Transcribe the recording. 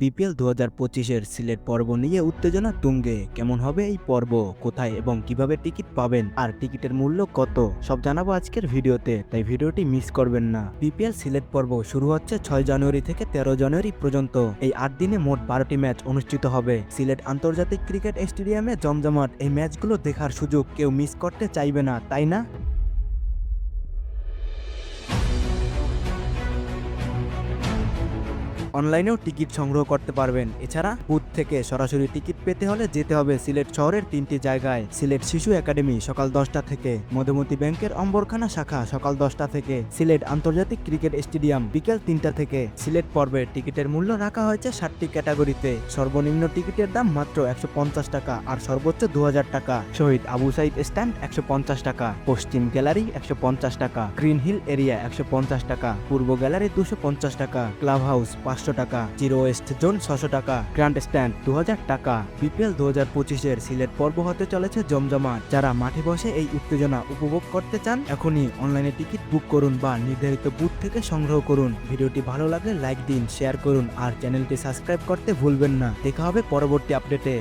BPL ২০২৫-এর Sylhet পর্ব নিয়ে উত্তেজনা তুঙ্গে। কেমন হবে এই পর্ব, কোথায় এবং কিভাবে টিকিট পাবেন, আর টিকিটের মূল্য কত, সব জানাবো আজকের ভিডিওতে, তাই ভিডিওটি মিস করবেন না। বিপিএল সিলেট পর্ব শুরু হচ্ছে ৬ জানুয়ারি থেকে ১৩ জানুয়ারি পর্যন্ত। এই ৮ দিনে মোট ১২টি ম্যাচ অনুষ্ঠিত হবে। সিলেট আন্তর্জাতিক ক্রিকেট স্টেডিয়ামে জমজমাট এই ম্যাচগুলো দেখার সুযোগ কেউ মিস করতে চাইবে না, তাই না? অনলাইনেও টিকিট সংগ্রহ করতে পারবেন। এছাড়া বুথ থেকে সরাসরি টিকিট পেতে হলে যেতে হবে সিলেট শহরের ৩টি জায়গায়। সিলেট শিশু একাডেমি সকাল ১০টা থেকে, মধুমতি ব্যাংকের অম্বরখানা শাখা সকাল 10টা থেকে, সিলেট আন্তর্জাতিক ক্রিকেট স্টেডিয়াম বিকেল ৩টা থেকে। সিলেট পর্বের টিকিটের মূল্য রাখা হয়েছে 7টি ক্যাটাগরিতে। সর্বনিম্ন টিকিটের দাম মাত্র ১৫০ টাকা আর সর্বোচ্চ ২০০০ টাকা। শহীদ আবু সাইদ স্ট্যান্ড ১৫০ টাকা, পশ্চিম গ্যালারি ১৫০ টাকা, গ্রিন হিল এরিয়া ১৫০ টাকা, পূর্ব গ্যালারি ২৫০ টাকা, ক্লাব হাউস ৫০০ টাকা, জিরো ওয়েস্ট জোন ৬০০ টাকা, গ্র্যান্ড স্ট্যান্ড ২০০০ টাকা। বিপিএল ২০২৫-এর সিলেট পর্ব হতে চলেছে জমজমাট। যারা মাঠে বসে এই উত্তেজনা উপভোগ করতে চান, এখনই অনলাইনে টিকিট বুক করুন বা নির্ধারিত বুথ থেকে সংগ্রহ করুন। ভিডিওটি ভালো লাগলে লাইক দিন, শেয়ার করুন আর চ্যানেলটি সাবস্ক্রাইব করতে ভুলবেন না। দেখা হবে পরবর্তী আপডেটে।